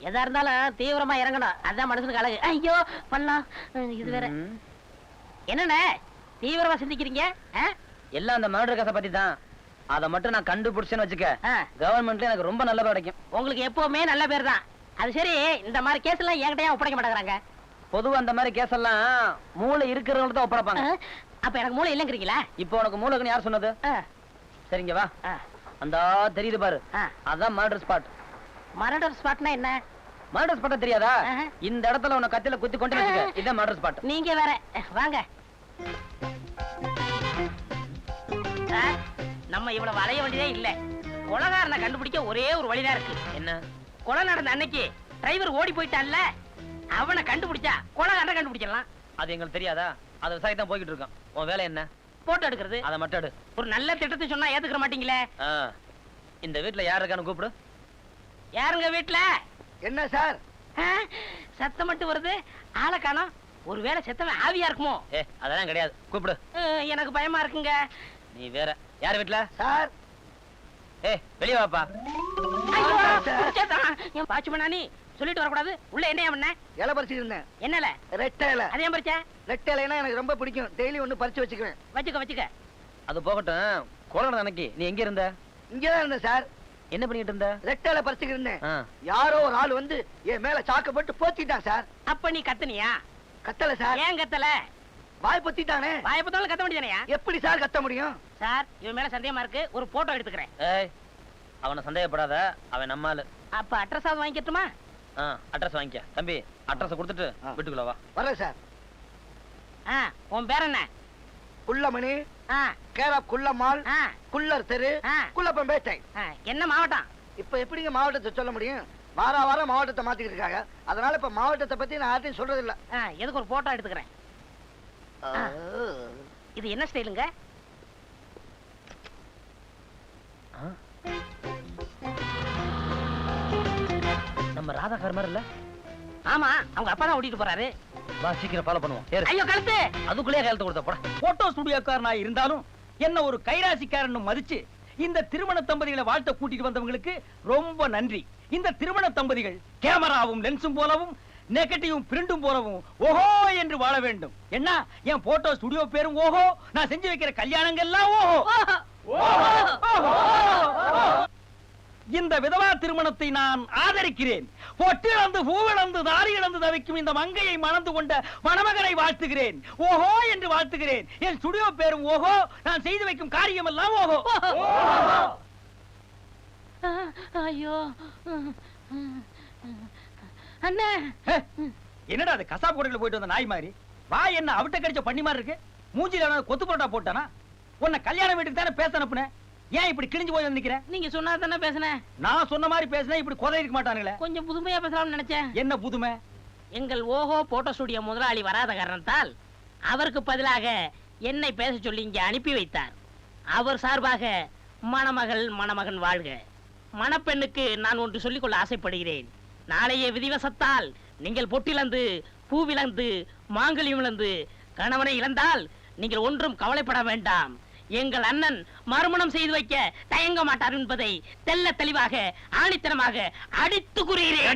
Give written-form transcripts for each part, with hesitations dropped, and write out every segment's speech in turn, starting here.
எதா இருந்தாலும் தீவிரமா இறங்கணும். அதான் மனுஷனுக்கு அழகு. ஐயோ பண்ணலாம். இது வேற என்னண்ணே தீவிரமா சிந்திக்கிறீங்க? எல்லாம் அந்த மர்டர் கேஸ பத்தி தான். அதை மட்டும் நான் கண்டுபிடிச்சேன்னு வச்சுக்க, கவர்மெண்ட்ல எனக்கு ரொம்ப நல்ல பேர் கிடைக்கும். உங்களுக்கு எப்பவுமே நல்ல பேர் தான். அது சரி, இந்த மாதிரி கேஸ் எல்லாம் என்கிட்டயே ஒப்படைக்க மாட்டேங்கிறாங்க. பொதுவா அந்த மாதிரி கேஸ் எல்லாம் மூளை இருக்கிறவங்க தான் ஒப்படைப்பாங்க. அப்ப எனக்கு மூளை இல்லங்கிறீங்களா? இப்போ உனக்கு மூளை இருக்குன்னு யார் சொன்னது? சரிங்க வா. அந்த தெரியுது பாரு, அதான் மர்டர் ஸ்பாட். மர்டர் ஸ்பாட்னா என்ன? மர்டர் ஸ்பாட் தெரியாதா? இந்த இடத்துல உன்னை கத்தில குத்தி கொண்டு வச்சுக்க, இதான் மர்டர் ஸ்பாட். நீங்க வேற வாங்க. நம்ம இவ்வளவு வளைய வேண்டியதே இல்ல. கொலைகாரனை கண்டுபிடிக்க ஒரே ஒரு வழிதான் இருக்கு. என்ன? கொலை நடந்த அன்னைக்கு டிரைவர் ஓடி போயிட்டான்ல, அவனை கண்டுபிடிச்சா கொலைகாரனை கண்டுபிடிச்சிடலாம். அது எங்களுக்கு தெரியாதா? அதை விசாரித்து தான் போய்கிட்டு இருக்கோம். உன் வேலை என்ன? போட்டோ எடுக்கிறது. அதை மட்டும் எடு. ஒரு நல்ல திட்டத்தை சொன்னா ஏத்துக்கிற மாட்டீங்களே. இந்த வீட்டுல யார் இருக்கான்னு கூப்பிடு. யாருங்க வீட்டுல? என்ன சார் சத்தம் மட்டும் வருது, ஆளை காணோம். ஒருவேளை செத்தவன் ஆவியா இருக்குமோ? அதெல்லாம் கிடையாது, கூப்பிடு. எனக்கு பயமா இருக்குங்க. நீ வேற யார் வீட்டுல? சார் வெளியே வாப்பா. பாச்சுமணி சொல்லிட்டு வரக்கூடாது. உள்ள என்ன பண்ண? இலை பறிச்சுட்டு இருந்தேன். என்னல? ரெட்டை இலை. அதே பறிச்ச? ரெட்டை இலைனா எனக்கு ரொம்ப பிடிக்கும். டெய்லி ஒண்ணு பறிச்சு வச்சுக்குவேன். வச்சுக்க. அது போகட்டும். கொரோனா அன்னைக்கு நீ எங்க இருந்த? இங்கதான் இருந்தேன் சார். என்ன பண்ணிட்டு இருந்த? ரெட்டை இலை பறிச்சுட்டு இருந்தேன். யாரோ ஒரு ஆள் வந்து என் மேல சாக்கு போட்டு போத்திட்டான் சார். அப்ப நீ கத்துனியா? கத்தல சார். ஏன் கத்தல? வாய் பொத்திட்டானே. வாய் பொத்தாலும் கத்த வேண்டியதானயா? எப்படி சார் கத்த முடியும்? சார் இவன் மேல சந்தேகமா இருக்கு, ஒரு போட்டோ எடுத்துக்கிறேன். அவனை சந்தேகப்படாத, அவன் நம்மாளு. அப்ப அட்ரஸ் வாங்கிக்கட்டுமா? அட்ரஸ் வாங்கிக்க. தம்பி அட்ரஸ் கொடுத்துட்டு வீட்டுக்குள்ள வா. வரேன் சார். உன் பேர் என்ன? குள்ளமணி, கேராப் குள்ளம்மாள், குள்ளர் தெரு, குள்ளப்பம்பேட்டை. என்ன மாவட்டம்? இப்ப எப்படிங்க மாவட்டத்தை சொல்ல முடியும்? வாரம் மாவட்டத்தை மாத்திக்கிட்டு இருக்காங்க. அதனால இப்ப மாவட்டத்தை பத்தி நான் யார்ட்டையும் சொல்றது இல்ல. எதுக்கு ஒரு போட்டோ எடுத்துக்கிறேன். இது என்ன ஸ்டைலுங்க? நம்ம ராதாகார் மாதிரி இல்ல? ஆமா, அவங்க அப்பா தான் ஓட்டிட்டு போறாரு. வா சீக்கிரம் ஃபாலோ பண்ணுவோம். ஐயோ கழுத்து! அதுக்குள்ளே கையெழுத்து கொடுத்த போட. போட்டோ ஸ்டுடியோக்காரனா இருந்தாலும் என்ன ஒரு கைராசிக்காரன் மதிச்சு இந்த திருமண தம்பதிகளை வாழ்த்த கூட்டிட்டு வந்தவங்களுக்கு ரொம்ப நன்றி. இந்த திருமண தம்பதிகள் கேமராவும் லென்ஸும் போலவும் நெகட்டிவும் பிரிண்டும் போலவும் ஓஹோ என்று வாழ வேண்டும். என்ன என் போட்டோ ஸ்டுடியோ பேரும் ஓஹோ, நான் செஞ்சு வைக்கிற கல்யாணங்கள்லாம் ஓஹோ. இந்த விதவா திருமணத்தை நான் ஆதரிக்கிறேன். பொட்டிழந்து பூவிழந்து தாரி இழந்து தவிக்கும் இந்த மங்கையை மணந்து கொண்ட மணமகனை வாழ்த்துகிறேன். ஓஹோ என்று வாழ்த்துகிறேன். என் ஸ்டுடியோ பேரும் ஓஹோ, நான் செய்து வைக்கும் காரியம் எல்லாம் ஓஹோ. ஐயோ அண்ணே, என்னடா அது கசாப்பு கடையில போயிட்டு வந்த நாய் மாதிரி வா, என்ன அவிட்ட கடிச்ச பண்ணி மாதிரி இருக்கு. மூஞ்சில கொத்து பரோட்டா போட்டானா? உன்னை கல்யாண வீட்டுக்கு தானே பேச அனுப்புனேன். ஏன் இப்படி கிழிஞ்சு போய் நிக்கிறேன்? நீங்க சொன்னா தானே பேசுனேன். நான் சொன்ன மாதிரி பேசினா இப்படி கொலை இருக்க மாட்டானுங்களே. கொஞ்சம் புதுமையா பேசலாம்னு நினைச்சேன். என்ன புதுமை? எங்கள் ஓஹோ போட்டோ ஸ்டுடியோ முதலாளி வராத காரணத்தால் அவருக்கு பதிலாக என்னை பேச சொல்லி இங்கே அனுப்பி வைத்தார். அவர் சார்பாக மணமகன் வாழ்க. மணப்பெண்ணுக்கு நான் ஒன்று சொல்லிக்கொள்ள ஆசைப்படுகிறேன். நாளைய விதிவசத்தால் நீங்கள் பொட்டிழந்து பூவிழந்து மாங்கல்யம் இழந்து கணவனை இழந்தால் நீங்கள் ஒன்றும் கவலைப்பட வேண்டாம். எங்கள் அண்ணன் மறுமணம் செய்து வைக்க தயங்க மாட்டார் என்பதை தெல்ல தெளிவாக ஆணித்தனமாக அடித்து கூறுகிறேன்.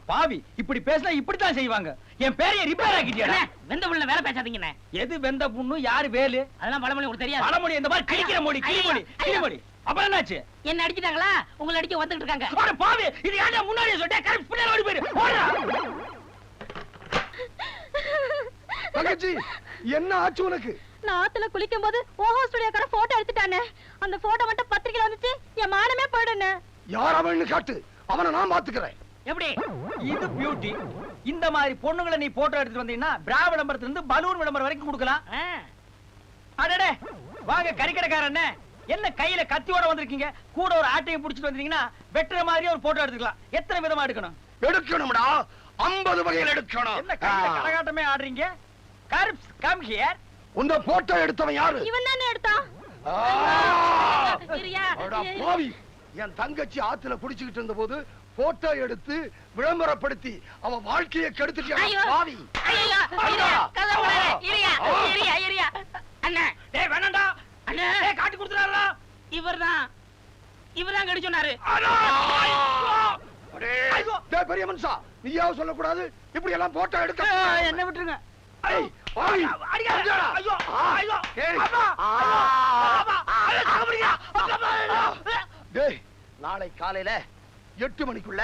பாவி, இப்படி பேசினா இப்படித்தான் செய்வாங்க. என் பேரைய ரிப்பேர் ஆக்கிட்டியா? வெந்த புள்ள வேலை பேசாதீங்க. எது வெந்த புண்ணு, யாரு வேலு? அதெல்லாம் பழமொழி உங்களுக்கு தெரியாது. பழமொழி இந்த மாதிரி கிழிக்கிற மொழி, கிழிமொழி. அப்ப என்னாச்சு? என்ன அடிச்சிட்டாங்களா? உங்களை அடிக்க வந்துட்டு இருக்காங்க. அட பாவி, இது யாரா முன்னாடியே சொல்லிட்டே கரெக்ட் பின்னாடி ஓடி போயிரு. ஓடுடா. தங்கச்சி, என்ன ஆச்சு உனக்கு? நான் ஆத்துல குளிக்கும் போது ஓஹோ ஸ்டுடியோக்கார போட்டோ எடுத்துட்டானே. அந்த போட்டோ மட்டும் பத்திரிக்கையில வந்துச்சு, என் மானமே போயிடுனே. யார் அவன்னு காட்டு, அவனை நான் பாத்துக்கிறேன். எப்படி? இது பியூட்டி. இந்த மாதிரி பொண்ணுங்களை நீ போட்டோ எடுத்துட்டு வந்தீங்கன்னா பிரா விளம்பரத்துல இருந்து பலூன் விளம்பரம் வரைக்கும் கொடுக்கலாம். அடடே வாங்க கறிக்கடைக்காரண்ணே, என்ன கையில கத்தியோட வந்திருக்கீங்க? கூட ஒரு ஆட்டையும் புடிச்சிட்டு வந்தீங்கன்னா வெட்டுற மாதிரி ஒரு போட்டோ எடுத்துக்கலாம். எத்தனை விதமா எடுக்கணும்? எடுக்கணும்டா, 50 வகையில் எடுக்கணும். என்ன கையில கரகாட்டமே ஆடுறீங்க? கர்ப்ஸ் கம் ஹியர். உந்த போட்டோ எடுத்தவன் யாரு? இவன் தானே எடுத்தான். பாவி, என் தங்கச்சி ஆத்துல குடிச்சுக்கிட்டு இருந்த போது போட்டோ எடுத்து விளம்பரப்படுத்தி அவன் வாழ்க்கையை கெடுத்துட்டியா பாவி. தாங்க எடுக்க சொன்னாரு. டேய் பெரிய மனுஷா, நீயாவது சொல்லக்கூடாது இப்படி எல்லாம் போட்டோ எடுக்க. என்ன விட்டுருங்க. ஐய், வாய். ஐயோ ஐயோ ஏய். டேய், நாளை காலையில 8 மணிக்குள்ள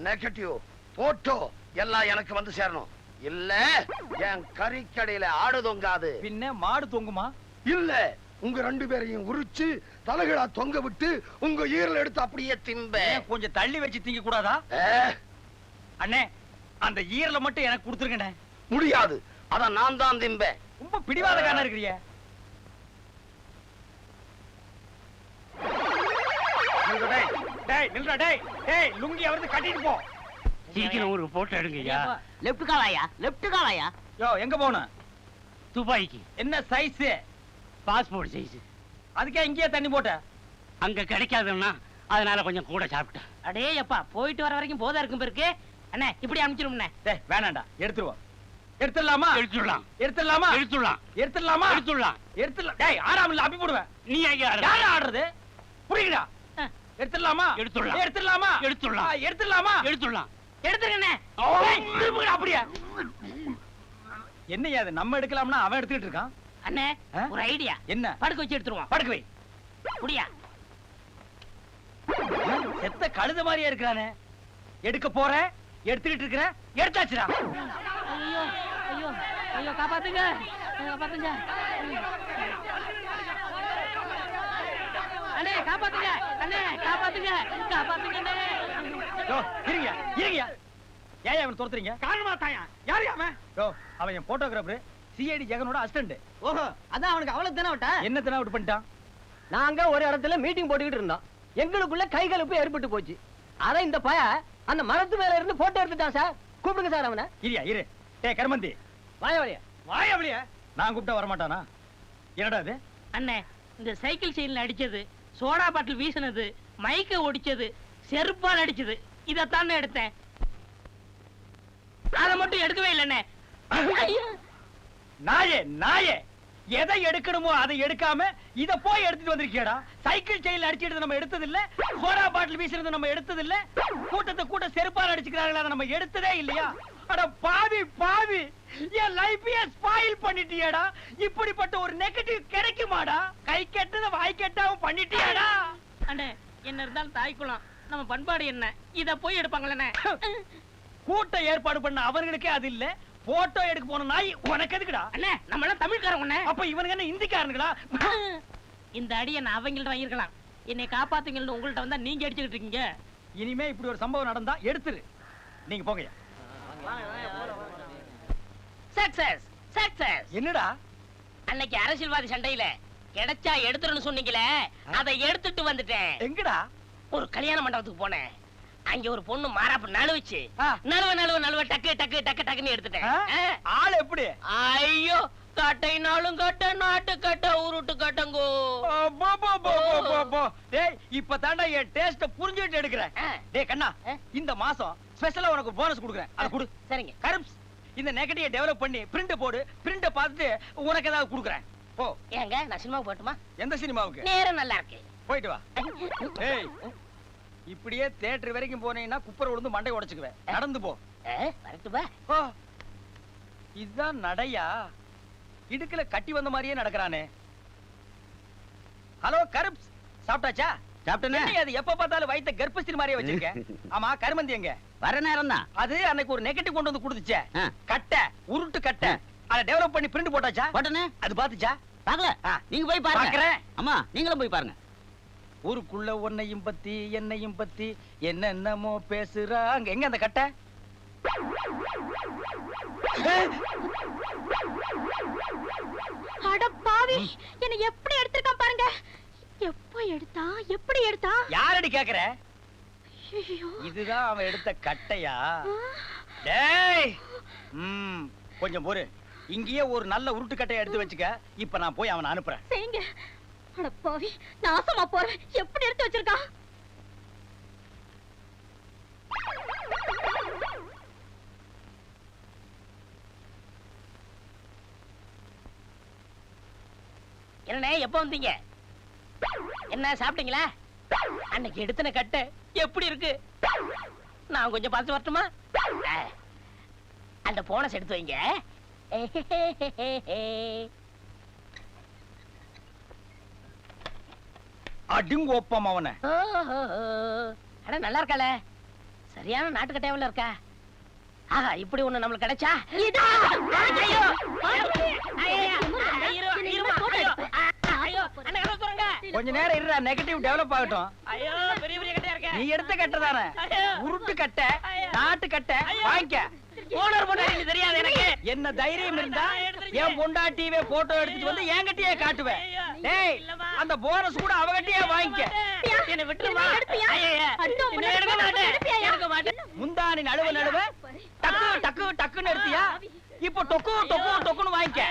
நெகட்டிவ் போட்டோ எல்லாம் எனக்கு வந்து சேரணும். இல்ல என் கறிக்கடையில ஆடு தொங்காது. பின்ன மாடு தொங்குமா? இல்ல உங்க 2 பேரையும் உரிச்சு தலைகளா தொங்க விட்டு உங்க ஈரல் எடுத்து அப்படியே திம்ப. கொஞ்சம் தள்ளி வச்சு திங்க கூடாதா? அண்ணே, அந்த ஈரலை மட்டும் எனக்கு கொடுத்துருங்கண்ணே. முடியாது, அத நான் தான் திம்பேன். ரொம்ப பிடிவாதக்காரனா இருக்கிறிய. லுங்கி அவருக்கு கட்டிட்டு போ. சீக்கிரம் ஒரு போட்டோ எடுங்கய்யா. லெஃப்ட் காலாயா, லெஃப்ட் காலாயா. யோ, எங்க போகணும்? துபாய்க்கு. என்ன சைஸ்? Passport size. அதுக்கே இங்கேயே தண்ணி போட்ட? அங்க கிடைக்காதுன்னா அதனால கொஞ்சம் கூட சாப்பிட்டேன். அடே அப்பா, போயிட்டு வர வரைக்கும் போதா இருக்கும் பேருக்கு. அண்ணே இப்படி அனுப்பிச்சிரும்ண்ணே. டேய் வேணாண்டா, எடுத்துருவோம். எடுத்துடலாமா? எடுத்துடலாம். எடுத்துடலாமா? எடுத்துடலாம். எடுத்துடலாமா? எடுத்துடலாம். எடுத்துடலாம். டேய் ஆறாமல அப்பி போடுவேன். நீ எங்க யார் ஆடுறது? புரியுதா? எடுத்துடலாமா? எடுத்துடலாம். எடுத்துடலாமா? எடுத்துடலாம். எடுத்துடலாமா? எடுத்துடலாம். எடுத்துருங்கண்ணே. டேய், திரும்புங்கடா அப்படியே. என்னையா அது? நம்ம எடுக்கலாம்னா அவன் எடுத்துக்கிட்டு இருக்கான். அண்ணே ஒரு ஐடியா. என்ன? படுக்க வச்சு எடுத்துருவோம். படுக்க வை. முடியா? செத்த கழுத மாதிரியா இருக்கிறானே. எடுக்க போற, எடுத்துக்கிட்டு இருக்கிற. எடுத்தாச்சுடா. ஐயோ ஐயோ ஐயோ, காப்பாத்துங்க காப்பாத்துங்க. அண்ணே காப்பாத்துங்க, அண்ணே காப்பாத்துங்க, காப்பாத்துங்க அண்ணே. யோ, இருங்க இருங்க. ஏன் அவன் துரத்துறீங்க? காரணமா தாயா? யாரு அவன்? யோ, அவன் என் போட்டோகிராஃபர், சிஐடி ஜெகனோட அசிஸ்டன்ட். ஓஹோ, அதான் அவனுக்கு அவ்வளவு தானே விட்டா. என்ன தான அவுட் பண்ணிட்டான்? நாங்க ஒரு இடத்துல மீட்டிங் போட்டுக்கிட்டு இருந்தோம். எங்களுக்குள்ள கைகலப்பு ஏற்பட்டு போச்சு. அத இந்த பய அந்த மரத்து மேல இருந்து போட்டோ எடுத்துட்டான் சார். கூப்பிடுங்க சார் அவனை. இரியா இரு. டேய் கர்மந்தி, வாய வழியா. வாய் அப்படியே. நான் கூப்பிட்டா வர மாட்டானா? என்னடா இது? அண்ணே, இந்த சைக்கிள் செயின்ல அடிச்சது, சோடா பாட்டில் வீசினது, மைக்க ஒடிச்சது, செருப்பால் அடிச்சது, இதத்தான் எடுத்தேன். அத மட்டும் எடுக்கவே இல்லண்ணே. நாயே நாயே, எதை எடுக்கணுமோ அதை எடுக்காம இத போய் எடுத்துட்டு வந்திருக்கியடா. சைக்கிள் செயின்ல அடிச்சிட்டு நம்ம எடுத்தது இல்ல, சோடா பாட்டில் வீசினது நம்ம எடுத்தது இல்ல, கூட்டத்தை கூட்ட செருப்பால் அடிச்சுக்கிறாங்களா அதை நம்ம எடுத்ததே இல்லையா? அட பாவி பாவி, என் லைஃபையே ஸ்பாயில் பண்ணிட்டியேடா. இப்படிப்பட்ட ஒரு நெகட்டிவ் கிடைக்குமாடா? கை கெட்டத வாய் கெட்டாவும் பண்ணிட்டியேடா. அண்ணே, என்ன இருந்தாலும் தாய்க்குளம், நம்ம பண்பாடு என்ன, இத போய் எடுப்பாங்களே. கூட்ட ஏற்பாடு பண்ண அவர்களுக்கே அது இல்ல, போட்டோ எடுக்க போன நாய் உனக்கு எதுக்குடா? அண்ணே, நம்ம எல்லாம் தமிழ்காரங்க. அப்ப இவனுங்க என்ன இந்திக்காரனுங்களா? இந்த அடியை நான் அவங்கள்ட்ட வாங்கிருக்கலாம். என்னை காப்பாத்துங்கன்னு உங்கள்ட்ட வந்தா நீங்க அடிச்சுக்கிட்டு இருக்கீங்க. இனிமே இப்படி ஒரு சம்பவம் நடந்தா எடுத்துரு. நீங்க போங்க. Success success. என்னடா? அன்னைக்கு அரசியல்வாதி சண்டையில கிடைச்சா எடுத்துறன்னு சொன்னீங்களே, அதை எடுத்துட்டு வந்துட்டேன். எங்கடா? ஒரு கல்யாண மண்டபத்துக்கு போனேன். அங்க ஒரு பொண்ணு மாறாப்பு நழுவுச்சு. ஆ. நழுவ டக்கு டக்கு டக்கு டக்குன்னு எடுத்துட்டேன். ஆள் எப்படி? ஐயோ, கட்டைனாலும் கட்ட, நாட்டு கட்ட, உருட்டு கட்டங்கோ. டேய், இப்ப தாண்டா என் டேஸ்ட புரிஞ்சுட்டு எடுக்கிறேன். டேய் கண்ணா, இந்த மாசம் ஸ்பெஷலா உனக்கு போனஸ் கொடுக்குறேன். அதை கொடு. சரிங்க. கருப்ஸ், இந்த நெகட்டிவ் டெவலப் பண்ணி பிரிண்ட் போடு. பிரிண்ட பார்த்துட்டு உனக்கு ஏதாவது கொடுக்குறேன். போ. ஏங்க, நான் சினிமாவுக்கு போட்டுமா? எந்த சினிமாவுக்கு? நேரம் நல்லா இருக்கு. போயிட்டு வா. டேய், இப்படியே தியேட்டர் வரைக்கும் போனீங்கன்னா குப்பரை விழுந்து மண்டை உடைச்சுக்குவேன். நடந்து போ. வரட்டுப்பா. ஓ, இதுதான் நடையா? இடுக்குல கட்டி வந்த மாதிரியே நடக்கிறானே. ஹலோ கருப்ஸ், சாப்பிட்டாச்சா? சாப்பிட்டேனே. என்னையா அது எப்ப பார்த்தாலும் வயித்த கர்ப்பஸ்திரி மாதிரியே வச்சிருக்கேன். ஆமா, கருமந்தி எங்க? வர நேரம் தான். அது அன்னைக்கு ஒரு நெகட்டிவ் கொண்டு வந்து கொடுத்துச்சே, ஆ. கட்டை, உருட்டு கட்டை. அதை டெவலப் பண்ணி பிரிண்ட் போட்டாச்சா? போட்டனே. அது பாத்துச்சா? பாக்கல. ஆ. நீங்க போய் பாருங்க. பார்க்கறேன். அம்மா, நீங்களும் போய் பாருங்க. ஊருக்குள்ள உன்னையும் பத்தி என்னையும் பத்தி என்னென்னமோ பேசுறாங்க. எங்க அந்த கட்டை? அட பாவி, என்ன எப்படி எடுத்திருக்கான் பாருங்க. எப்ப எடுத்தா, எப்படி எடுத்தா? யாரடி கேக்குற? ஐயோ. இதுதான் அவன் எடுத்த கட்டையா? டேய், கொஞ்சம் பொறு. இங்கேயே ஒரு நல்ல உருட்டு கட்டையை எடுத்து வச்சுக்க. இப்ப நான் போய் அவனை அனுப்புறேன். செய்யுங்க. அட பாவி, நாசமா போறேன். எப்படி எடுத்து வச்சிருக்கான்? என்னண்ணே, எப்ப வந்தீங்க? என்ன சாப்பிட்டீங்களா? அன்னைக்கு எடுத்தன கட்ட எப்படி இருக்கு? நான் கொஞ்சம் பார்த்து வரட்டுமா? அந்த போனஸ் எடுத்து வைங்க. அடிங்கோப்பம் அவனை. அட நல்லா இருக்கால, சரியான நாட்டுக்கட்டையாவில் இருக்கா. ஆஹா, இப்படி ஒண்ணு நம்மளுக்கு கிடைச்சா. ஐயோ, கொஞ்ச நேரம் இருடா, நெகட்டிவ் டெவலப் ஆகட்டும். ஐயோ, பெரிய பெரிய கட்டையா இருக்க. நீ எடுத்த கட்டை தானே, உருட்டு கட்டை, நாட்டு கட்டை வாங்கிக்க. ஓனர் பொண்டாட்டி தெரியாது எனக்கு. என்ன தைரியம் இருந்தா என் பொண்டாட்டியே போட்டோ எடுத்துட்டு வந்து என்கிட்டயே காட்டுவேன். டேய், அந்த போனஸ் கூட அவகிட்டயே வாங்கிக்க. என்ன விட்டுருமா? எடுக்க மாட்டேன். முந்தானி நடுவ நடுவ டக்கு டக்கு டக்குன்னு எடுத்தியா, இப்போ டொக்கு டொக்கு டொக்குன்னு வாங்கிக்க.